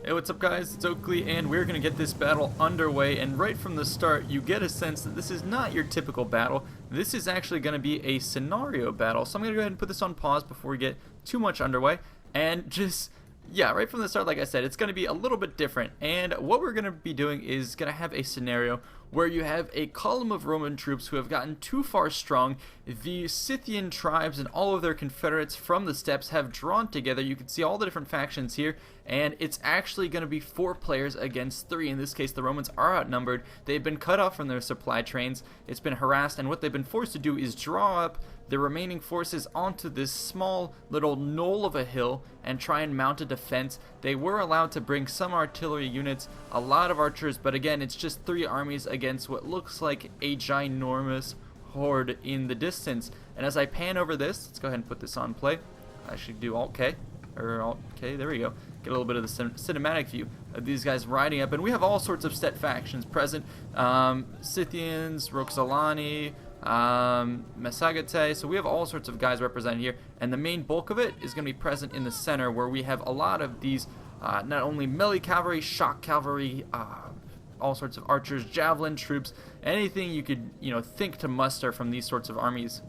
Hey, what's up guys, it's Oakley, and we're going to get this battle underway, and right from the start you get a sense that this is not your typical battle. This is actually going to be a scenario battle, so I'm going to go ahead and put this on pause before we get too much underway, and just, yeah, right from the start, like I said, it's going to be a little bit different, and what we're going to be doing is going to have a scenario where you have a column of Roman troops who have gotten too far strong. The Scythian tribes and all of their confederates from the steppes have drawn together. You can see all the different factions here, and it's actually going to be 4 players against 3. In this case, the Romans are outnumbered. They've been cut off from their supply trains. It's been harassed, and what they've been forced to do is draw up the remaining forces onto this small little knoll of a hill and try and mount a defense. They were allowed to bring some artillery units, a lot of archers, but again, it's just 3 armies against what looks like a ginormous horde in the distance. And as I pan over this, let's go ahead and put this on play. I should do Alt K, or Alt K, there we go. Get a little bit of the cinematic view of these guys riding up, and we have all sorts of steppe factions present. Scythians, Roxolani, Massagetei, so we have all sorts of guys represented here, and the main bulk of it is going to be present in the center, where we have a lot of these not only melee cavalry, shock cavalry, all sorts of archers, javelin troops, anything you could think to muster from these sorts of armies.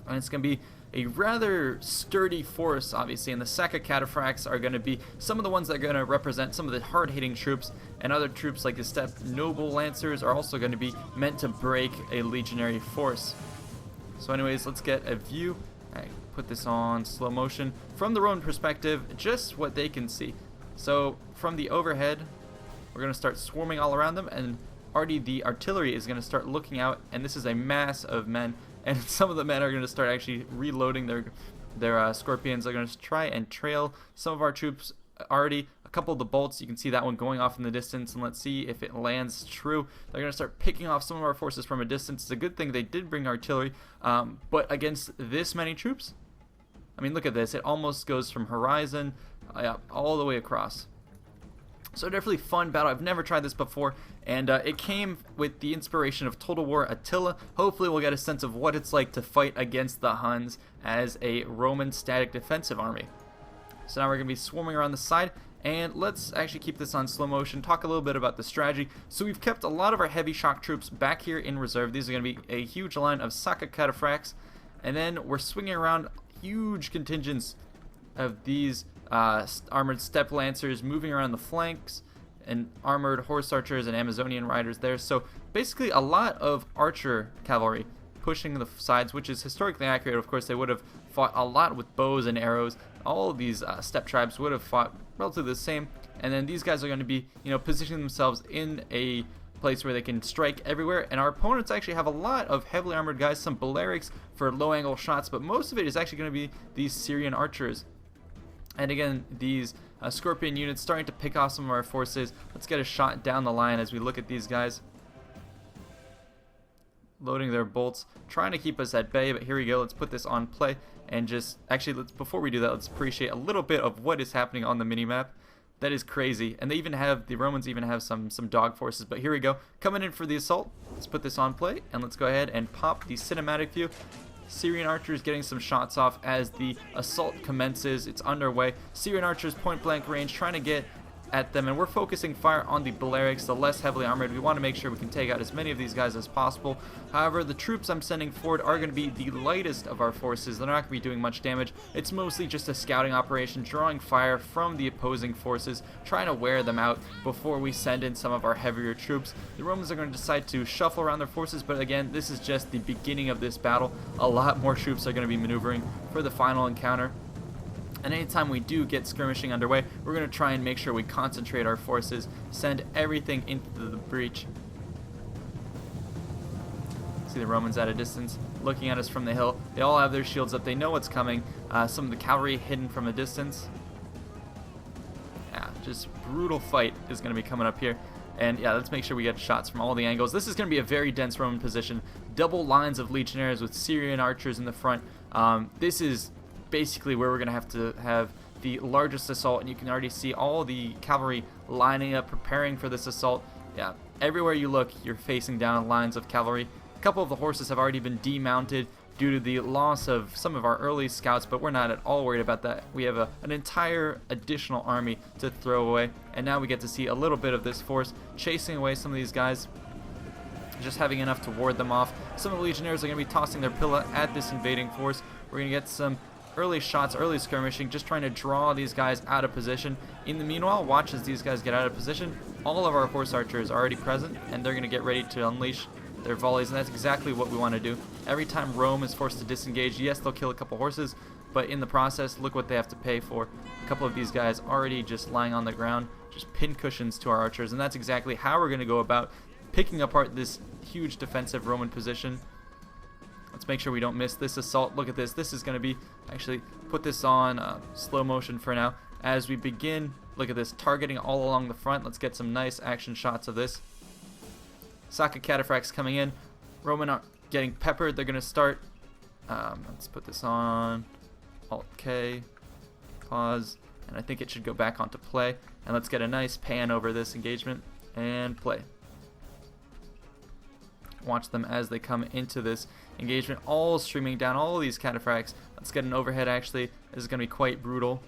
And it's going to be a rather sturdy force, obviously, and the Saka cataphracts are going to be some of the ones that are going to represent some of the hard-hitting troops, and other troops like the steppe noble lancers are also going to be meant to break a legionary force. So anyways, let's get a view. I put this on slow motion from the Roman perspective, just what they can see. So from the overhead, we're going to start swarming all around them, and already the artillery is going to start looking out, and this is a mass of men, and some of the men are going to start actually reloading their scorpions. They're going to try and trail some of our troops already. A couple of the bolts, you can see that one going off in the distance, and let's see if it lands true. They're going to start picking off some of our forces from a distance. It's a good thing they did bring artillery, but against this many troops, I mean, look at this. It almost goes from horizon all the way across. So definitely fun battle. I've never tried this before, and it came with the inspiration of Total War Attila. Hopefully we'll get a sense of what it's like to fight against the Huns as a Roman static defensive army. So now we're going to be swarming around the side, and let's actually keep this on slow motion, talk a little bit about the strategy. So we've kept a lot of our heavy shock troops back here in reserve. These are going to be a huge line of Saka cataphracts, and then we're swinging around huge contingents of these armored steppe lancers moving around the flanks, and armored horse archers and Amazonian riders there. So basically a lot of archer cavalry pushing the sides, which is historically accurate. Of course, they would have fought a lot with bows and arrows. All of these steppe tribes would have fought relatively the same, and then these guys are going to be positioning themselves in a place where they can strike everywhere. And our opponents actually have a lot of heavily armored guys, some Balearics for low angle shots, but most of it is actually going to be these Syrian archers. And again, these scorpion units starting to pick off some of our forces. Let's get a shot down the line as we look at these guys loading their bolts, trying to keep us at bay. But here we go. Let's put this on play, and just actually, before we do that, let's appreciate a little bit of what is happening on the minimap. That is crazy. And the Romans even have some dog forces. But here we go, coming in for the assault. Let's put this on play, and let's go ahead and pop the cinematic view. Syrian archers getting some shots off as the assault commences. It's underway. Syrian archers point blank range trying to get at them, and we're focusing fire on the Balearics, the less heavily armored. We want to make sure we can take out as many of these guys as possible. However, the troops I'm sending forward are going to be the lightest of our forces. They're not going to be doing much damage. It's mostly just a scouting operation, drawing fire from the opposing forces, trying to wear them out before we send in some of our heavier troops. The Romans are going to decide to shuffle around their forces, but again, this is just the beginning of this battle. A lot more troops are going to be maneuvering for the final encounter. And anytime we do get skirmishing underway, we're going to try and make sure we concentrate our forces, send everything into the breach. See the Romans at a distance looking at us from the hill. They all have their shields up. They know what's coming. Some of the cavalry hidden from a distance. Yeah, just brutal fight is going to be coming up here. And yeah, let's make sure we get shots from all the angles. This is going to be a very dense Roman position. Double lines of legionnaires with Syrian archers in the front. This is basically where we're going to have the largest assault, and you can already see all the cavalry lining up, preparing for this assault. Yeah, everywhere you look, you're facing down lines of cavalry. A couple of the horses have already been demounted. due to the loss of some of our early scouts, but we're not at all worried about that. We have an entire additional army to throw away, and now we get to see a little bit of this force chasing away some of these guys, just having enough to ward them off. Some of the legionnaires are going to be tossing their pilla at this invading force. We're going to get some early shots, early skirmishing, just trying to draw these guys out of position. In the meanwhile, watch as these guys get out of position. All of our horse archers are already present, and they're going to get ready to unleash their volleys, and that's exactly what we want to do. Every time Rome is forced to disengage, yes, they'll kill a couple horses, but in the process, look what they have to pay for. A couple of these guys already just lying on the ground, just pin cushions to our archers, and that's exactly how we're going to go about picking apart this huge defensive Roman position. Let's make sure we don't miss this assault. Look at this. This is going to be, actually put this on slow motion for now. As we begin, look at this, targeting all along the front. Let's get some nice action shots of this. Saka cataphracts coming in. Roman are getting peppered. They're going to start. Let's put this on. Alt-K. Pause. And I think it should go back onto play. And let's get a nice pan over this engagement. And play. Watch them as they come into this engagement. All streaming down. All of these cataphracts. Let's get an overhead actually. This is going to be quite brutal.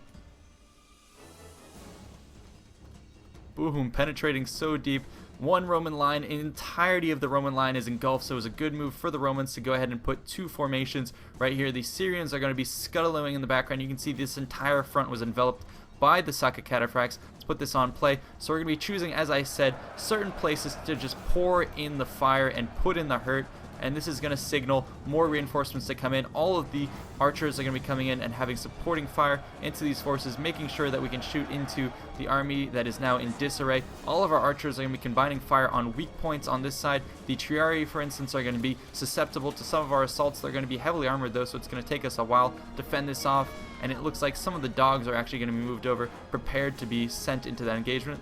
Boom. Penetrating so deep. One Roman line, the entirety of the Roman line is engulfed, so it was a good move for the Romans to go ahead and put two formations right here. The Syrians are going to be scuttling in the background. You can see this entire front was enveloped by the Saka cataphracts. Let's put this on play. So we're going to be choosing, as I said, certain places to just pour in the fire and put in the hurt. And this is going to signal more reinforcements to come in. All of the archers are going to be coming in and having supporting fire into these forces, making sure that we can shoot into the army that is now in disarray. All of our archers are going to be combining fire on weak points on this side. The Triarii, for instance, are going to be susceptible to some of our assaults. They're going to be heavily armored, though, so it's going to take us a while to fend this off. And it looks like some of the dogs are actually going to be moved over, prepared to be sent into that engagement.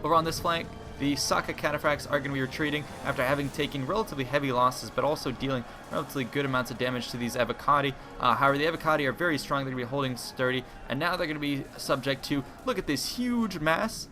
Over on this flank, the Saka cataphracts are going to be retreating after having taken relatively heavy losses, but also dealing relatively good amounts of damage to these Evocati. However, the Evocati are very strong. They're going to be holding sturdy, and now they're going to be subject to, look at this huge mass,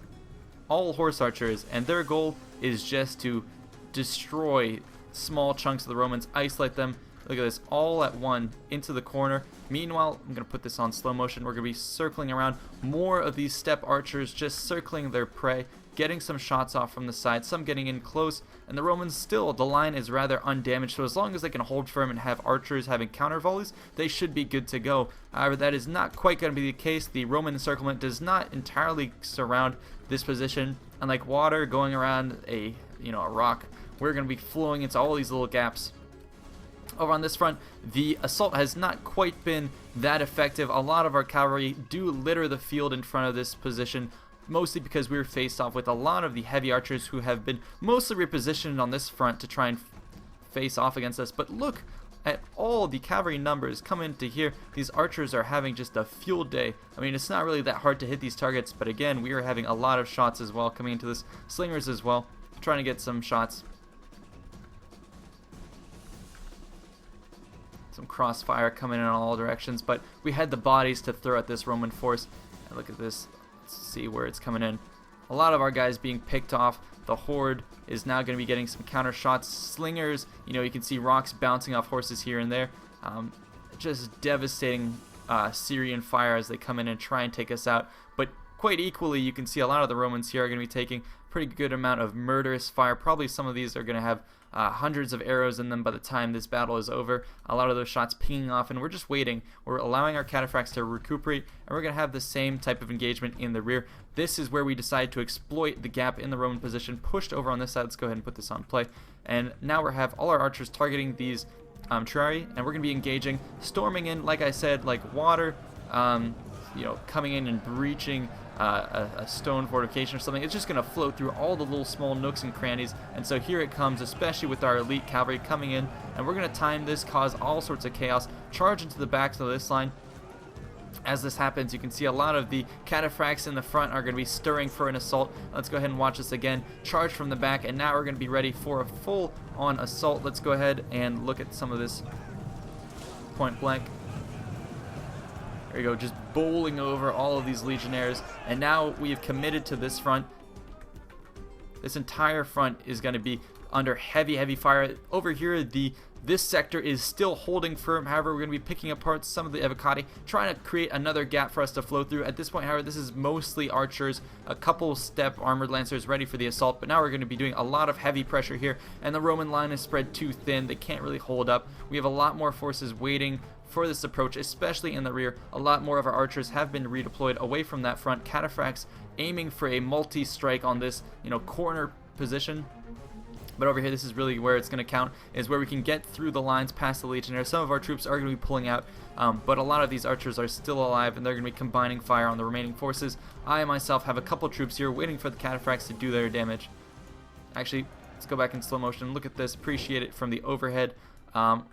all horse archers, and their goal is just to destroy small chunks of the Romans, isolate them. Look at this, all at one, into the corner. Meanwhile, I'm going to put this on slow motion. We're going to be circling around more of these steppe archers, just circling their prey, getting some shots off from the side, some getting in close, and the Romans still, the line is rather undamaged, so as long as they can hold firm and have archers having counter volleys, they should be good to go. However, that is not quite going to be the case. The Roman encirclement does not entirely surround this position, and like water going around a rock, we're going to be flowing into all these little gaps. Over on this front, the assault has not quite been that effective. A lot of our cavalry do litter the field in front of this position, mostly because we were faced off with a lot of the heavy archers who have been mostly repositioned on this front to try and face off against us. But look at all the cavalry numbers come into here. These archers are having just a field day. I mean, it's not really that hard to hit these targets, but again, we are having a lot of shots as well coming into this. Slingers as well, trying to get some shots. Some crossfire coming in all directions, but we had the bodies to throw at this Roman force. And look at this. Let's see where it's coming in. A lot of our guys being picked off. The Horde is now going to be getting some counter shots. Slingers, you can see rocks bouncing off horses here and there. Just devastating Syrian fire as they come in and try and take us out. But quite equally, you can see a lot of the Romans here are going to be taking a pretty good amount of murderous fire. Probably some of these are going to have hundreds of arrows in them by the time this battle is over. A lot of those shots pinging off, and we're just waiting. We're allowing our cataphracts to recuperate, and we're going to have the same type of engagement in the rear. This is where we decide to exploit the gap in the Roman position, pushed over on this side. Let's go ahead and put this on play. And now we have all our archers targeting these Triarii, and we're going to be engaging, storming in, like I said, like water, coming in and breaching a stone fortification or something. It's just going to flow through all the little small nooks and crannies. And so here it comes, especially with our elite cavalry coming in, and we're going to time this, cause all sorts of chaos, charge into the backs of this line. As this happens, you can see a lot of the cataphracts in the front are going to be stirring for an assault. Let's go ahead and watch this again. Charge from the back, and now we're going to be ready for a full-on assault. Let's go ahead and look at some of this point blank. There you go, just bowling over all of these legionnaires. And now we have committed to this front. This entire front is going to be under heavy fire. Over here, this sector is still holding firm. However, we're going to be picking apart some of the Evocati, trying to create another gap for us to flow through. At this point, however, this is mostly archers, a couple Steppe armored lancers ready for the assault, but now we're going to be doing a lot of heavy pressure here, and the Roman line is spread too thin. They can't really hold up. We have a lot more forces waiting for this approach, especially in the rear. A lot more of our archers have been redeployed away from that front. Cataphracts aiming for a multi-strike on this, corner position. But over here, this is really where it's going to count, is where we can get through the lines past the Legionnaires. Some of our troops are going to be pulling out, but a lot of these archers are still alive, and they're going to be combining fire on the remaining forces. I myself have a couple troops here waiting for the Cataphracts to do their damage. Actually, let's go back in slow motion. Look at this. Appreciate it from the overhead.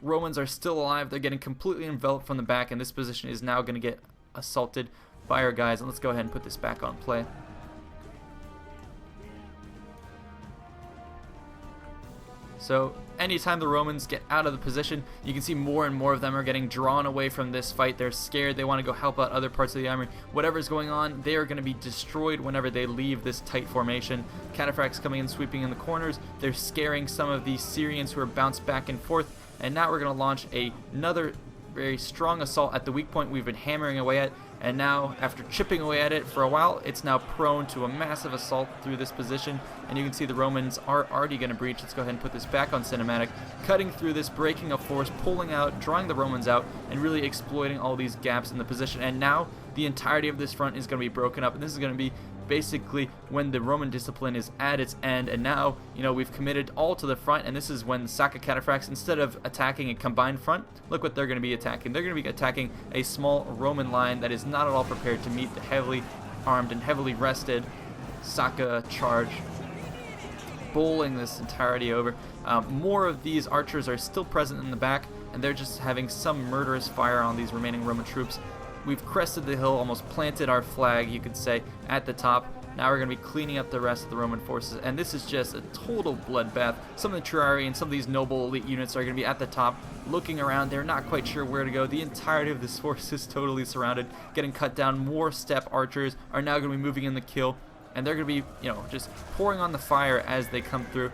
Romans are still alive. They're getting completely enveloped from the back, and this position is now going to get assaulted by our guys. And let's go ahead and put this back on play. So anytime the Romans get out of the position, you can see more and more of them are getting drawn away from this fight. They're scared. They want to go help out other parts of the army. Whatever's going on, they are going to be destroyed whenever they leave this tight formation. Cataphracts coming in, sweeping in the corners. They're scaring some of the Syrians who are bounced back and forth. And now we're going to launch another very strong assault at the weak point we've been hammering away at. And now, after chipping away at it for a while, it's now prone to a massive assault through this position. And you can see the Romans are already going to breach. Let's go ahead and put this back on cinematic. Cutting through this, breaking a force, pulling out, drawing the Romans out, and really exploiting all these gaps in the position. And now, the entirety of this front is going to be broken up. And this is going to be basically when the Roman discipline is at its end, and now we've committed all to the front, and this is when the Saka Cataphracts, instead of attacking a combined front, look what they're going to be attacking. They're going to be attacking a small Roman line that is not at all prepared to meet the heavily armed and heavily rested Saka charge, bowling this entirety over. More of these archers are still present in the back, and they're just having some murderous fire on these remaining Roman troops. We've crested the hill, almost planted our flag, you could say, at the top. Now we're going to be cleaning up the rest of the Roman forces, and this is just a total bloodbath. Some of the Triarii and some of these noble elite units are going to be at the top, looking around. They're not quite sure where to go. The entirety of this force is totally surrounded, getting cut down. More Steppe archers are now going to be moving in the kill, and they're going to be, just pouring on the fire as they come through.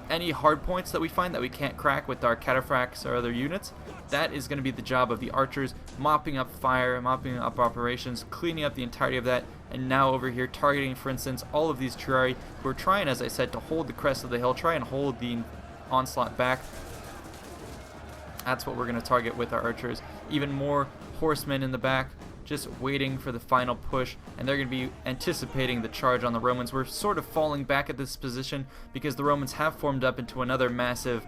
Any hard points that we find that we can't crack with our Cataphracts or other units, that is going to be the job of the archers, mopping up fire, mopping up operations, cleaning up the entirety of that, and now over here targeting, for instance, all of these Triarii who are trying, as I said, to hold the crest of the hill, try and hold the onslaught back. That's what we're going to target with our archers. Even more horsemen in the back, just waiting for the final push, and they're going to be anticipating the charge on the Romans. We're sort of falling back at this position because the Romans have formed up into another massive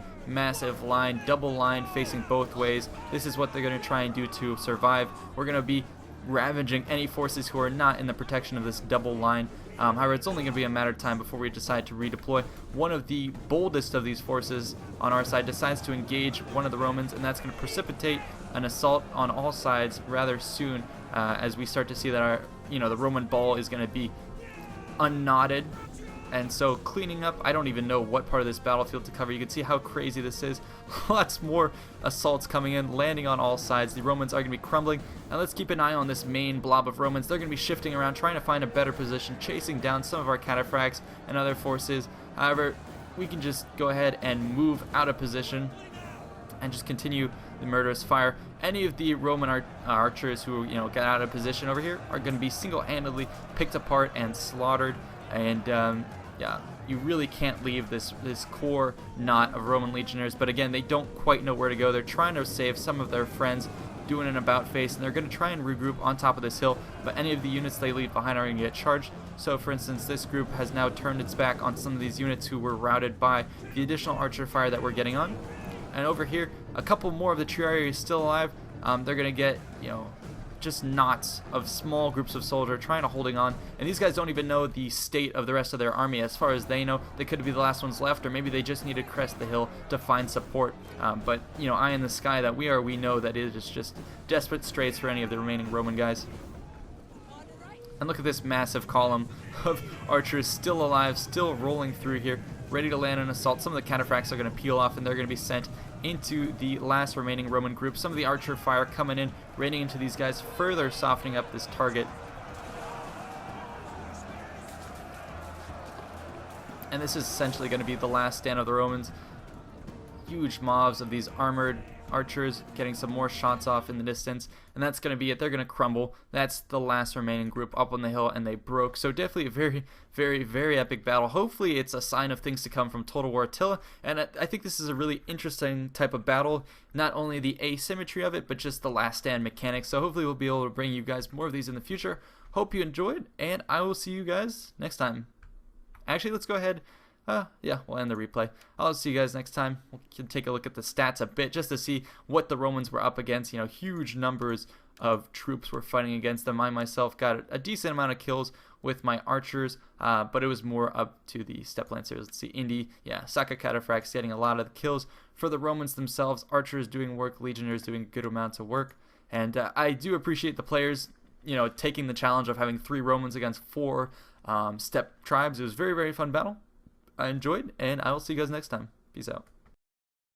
line, double line facing both ways. This is what they're going to try and do to survive. We're going to be ravaging any forces who are not in the protection of this double line. However, it's only going to be a matter of time before we decide to redeploy. One of the boldest of these forces on our side decides to engage one of the Romans, and that's going to precipitate an assault on all sides rather soon, as we start to see that our, the Roman ball is going to be unknotted. And so cleaning up, I don't even know what part of this battlefield to cover. You can see how crazy this is. Lots more assaults coming in, landing on all sides. The Romans are going to be crumbling. And let's keep an eye on this main blob of Romans. They're going to be shifting around, trying to find a better position, chasing down some of our Cataphracts and other forces. However, we can just go ahead and move out of position and just continue the murderous fire. Any of the Roman archers who get out of position over here are going to be single-handedly picked apart and slaughtered. And yeah, you really can't leave this core knot of Roman legionnaires. But again, they don't quite know where to go. They're trying to save some of their friends, doing an about face, and they're going to try and regroup on top of this hill. But any of the units they leave behind are going to get charged. So for instance, this group has now turned its back on some of these units who were routed by the additional archer fire that we're getting on. And over here, a couple more of the Triarii are still alive. They're going to get, just knots of small groups of soldiers trying to holding on, and these guys don't even know the state of the rest of their army. As far as they know, they could be the last ones left, or maybe they just need to crest the hill to find support. But eye in the sky that we know that it is just desperate straits for any of the remaining Roman guys. And look at this massive column of archers still alive, still rolling through here, ready to land an assault. Some of the Cataphracts are going to peel off, and they're going to be sent into the last remaining Roman group. Some of the archer fire coming in, raining into these guys, further softening up this target. And this is essentially going to be the last stand of the Romans. Huge mobs of these armored archers getting some more shots off in the distance, and that's going to be it. They're going to crumble. That's the last remaining group up on the hill, and they broke. So definitely a very, very, very epic battle. Hopefully it's a sign of things to come from Total War Attila, and I think this is a really interesting type of battle. Not only the asymmetry of it, but just the last stand mechanics. So hopefully we'll be able to bring you guys more of these in the future. Hope you enjoyed, and I will see you guys next time. Actually, let's go ahead. Yeah, we'll end the replay. I'll see you guys next time. We can take a look at the stats a bit just to see what the Romans were up against. You know, huge numbers of troops were fighting against them. I myself got a decent amount of kills with my archers, but it was more up to the steppe lancers. Let's see, Indy, yeah, Saka Cataphracts getting a lot of the kills for the Romans themselves. Archers doing work, legionnaires doing good amounts of work, and I do appreciate the players, you know, taking the challenge of having 3 Romans against 4 steppe tribes. It was a very, very fun battle. I enjoyed, and I will see you guys next time. Peace out.